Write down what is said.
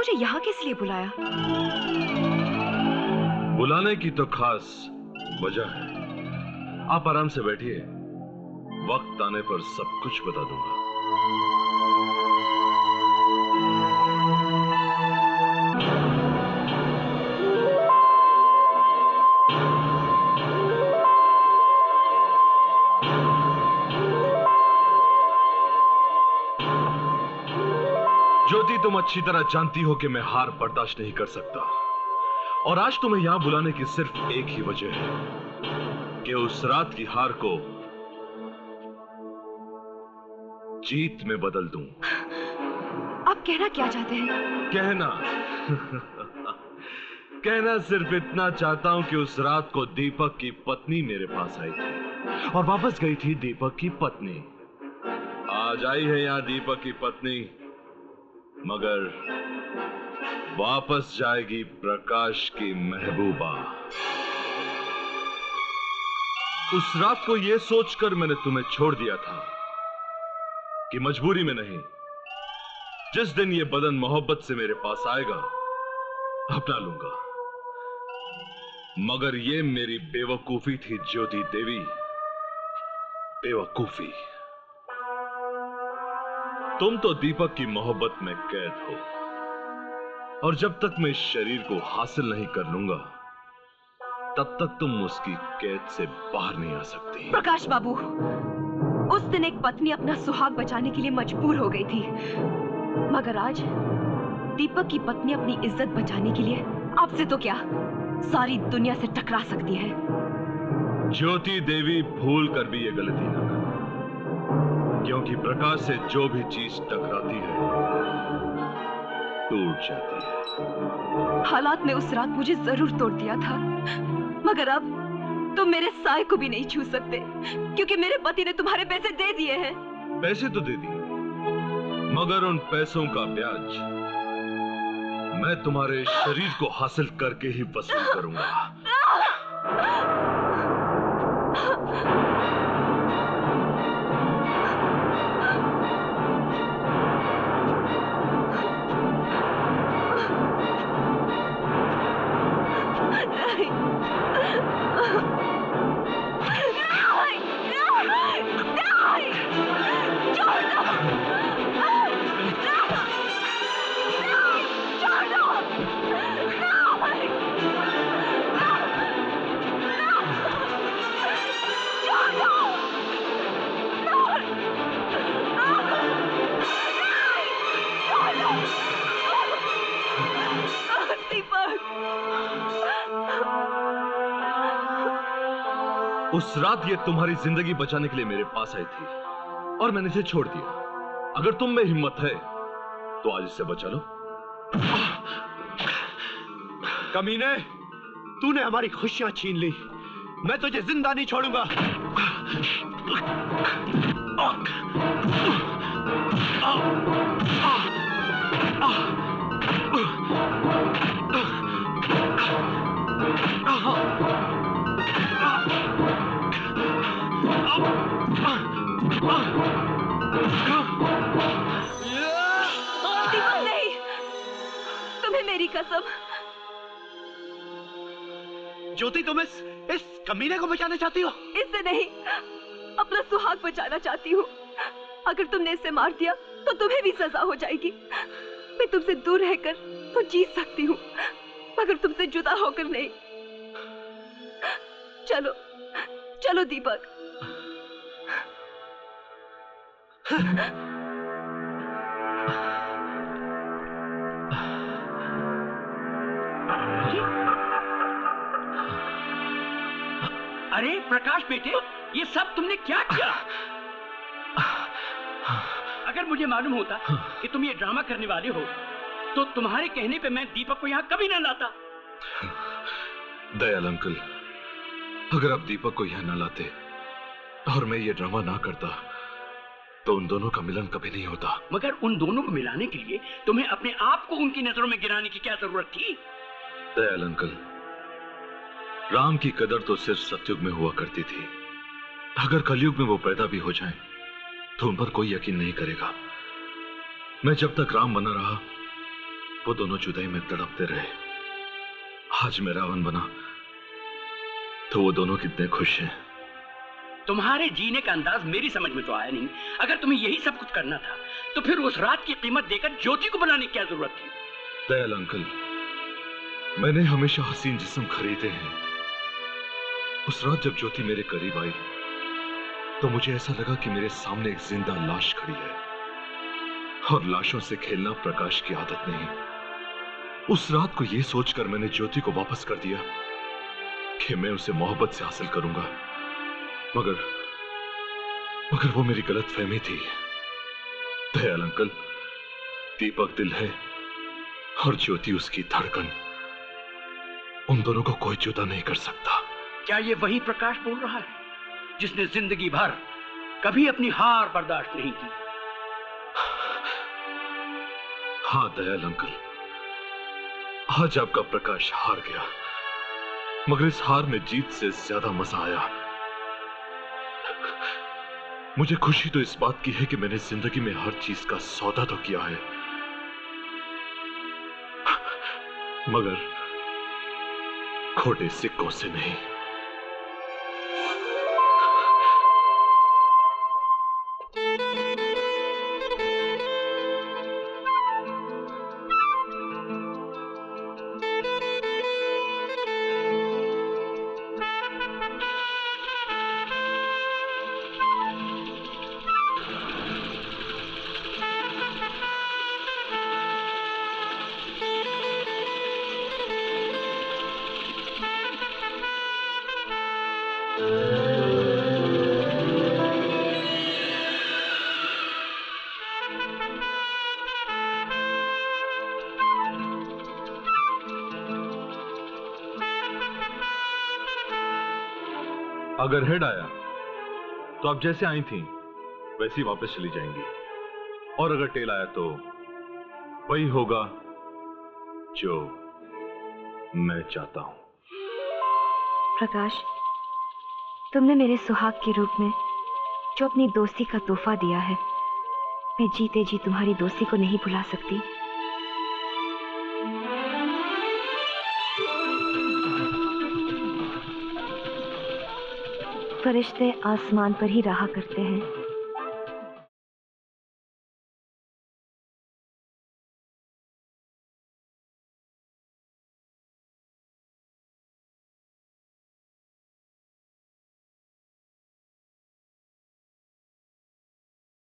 मुझे यहाँ किस लिए बुलाया? बुलाने की तो खास वजह है। आप आराम से बैठिए, वक्त आने पर सब कुछ बता दूंगा। ज्योति, तुम अच्छी तरह जानती हो कि मैं हार बर्दाश्त नहीं कर सकता, और आज तुम्हें यहां बुलाने की सिर्फ एक ही वजह है कि उस रात की हार को जीत में बदल दूं। आप कहना क्या चाहते हैं? कहना सिर्फ इतना चाहता हूं कि उस रात को दीपक की पत्नी मेरे पास आई थी और वापस गई थी दीपक की पत्नी। आज आई है यहां दीपक की पत्नी, मगर वापस जाएगी प्रकाश की महबूबा। उस रात को यह सोचकर मैंने तुम्हें छोड़ दिया था कि मजबूरी में नहीं, जिस दिन ये बदन मोहब्बत से मेरे पास आएगा अपना लूंगा। मगर ये मेरी बेवकूफी थी ज्योति देवी, बेवकूफी। तुम तो दीपक की मोहब्बत में कैद हो, और जब तक मैं इस शरीर को हासिल नहीं कर लूंगा तब तक तुम उसकी कैद से बाहर नहीं आ सकती। प्रकाश बाबू, उस दिन एक पत्नी अपना सुहाग बचाने के लिए मजबूर हो गई थी, मगर आज दीपक की पत्नी अपनी इज्जत बचाने के लिए आपसे तो क्या, सारी दुनिया से टकरा सकती है। ज्योति देवी, भूल कर भी ये गलती ना करना, क्योंकि प्रकाश से जो भी चीज टकराती है टूट जाती है। हालात ने उस रात मुझे जरूर तोड़ दिया था, मगर अब तुम मेरे साए को भी नहीं छू सकते, क्योंकि मेरे पति ने तुम्हारे पैसे दे दिए हैं। पैसे तो दे दिए, मगर उन पैसों का ब्याज मैं तुम्हारे शरीर को हासिल करके ही वसूल करूंगा। उस रात ये तुम्हारी जिंदगी बचाने के लिए मेरे पास आई थी और मैंने इसे छोड़ दिया। अगर तुम में हिम्मत है तो आज इसे बचा लो। कमीने, तूने हमारी खुशियां छीन ली, मैं तुझे जिंदा नहीं छोड़ूंगा। नहीं, तुम्हें मेरी कसम। ज्योति, तुम इस कमीने को बचाना चाहती हो? इससे नहीं, अपना सुहाग बचाना चाहती हूँ। अगर तुमने इसे मार दिया तो तुम्हें भी सजा हो जाएगी। मैं तुमसे दूर रहकर तो जीत सकती हूँ, मगर तुमसे जुदा होकर नहीं। चलो चलो दीपक। अरे प्रकाश बेटे, ये सब तुमने क्या किया? अगर मुझे मालूम होता कि तुम ये ड्रामा करने वाले हो तो तुम्हारे कहने पे मैं दीपक को यहाँ कभी ना लाता। दयाल अंकल, अगर आप दीपक को यहाँ ना लाते और मैं ये ड्रामा ना करता तो उन दोनों का मिलन कभी नहीं होता। मगर उन दोनों को मिलाने के लिए तुम्हें अपने आप को उनकी नजरों में गिराने की क्या जरूरत थी? दयाल अंकल, राम की कदर तो सिर्फ सतयुग में हुआ करती थी। अगर कलयुग में वो पैदा भी हो जाएं, तो उन पर कोई यकीन नहीं करेगा। मैं जब तक राम बना रहा वो दोनों जुदाई में तड़पते रहे। आज मैं रावण बना तो वो दोनों कितने खुश हैं। तुम्हारे जीने का अंदाज मेरी समझ में तो आया नहीं। अगर तुम्हें यही सब कुछ करना था तो फिर उस रात की कीमत देकर ज्योति को बनाने की क्या जरूरत थी? दयाल अंकल, मैंने हमेशा हसीन जिस्म खरीदे हैं। उस रात जब ज्योति मेरे करीब आई तो मुझे ऐसा लगा कि मेरे सामने एक जिंदा लाश खड़ी है, और लाशों से खेलना प्रकाश की आदत नहीं। उस रात को यह सोचकर मैंने ज्योति को वापस कर दिया कि मैं उसे मोहब्बत से हासिल करूंगा, मगर वो मेरी गलतफहमी थी। दयाल अंकल, दीपक दिल है और ज्योति उसकी धड़कन। उन दोनों को कोई जुदा नहीं कर सकता। क्या ये वही प्रकाश बोल रहा है जिसने जिंदगी भर कभी अपनी हार बर्दाश्त नहीं की? हाँ दयाल अंकल, आज आपका प्रकाश हार गया, मगर इस हार में जीत से ज्यादा मजा आया। मुझे खुशी तो इस बात की है कि मैंने जिंदगी में हर चीज का सौदा तो किया है, मगर खोटे सिक्कों से नहीं। अगर हेड आया तो आप जैसे आई थी वैसे ही वापस चली जाएंगी, और अगर टेल आया तो वही होगा जो मैं चाहता हूं। प्रकाश, तुमने मेरे सुहाग के रूप में जो अपनी दोस्ती का तोहफा दिया है, मैं जीते जी तुम्हारी दोस्ती को नहीं भुला सकती। फरिश्ते आसमान पर ही रहा करते हैं,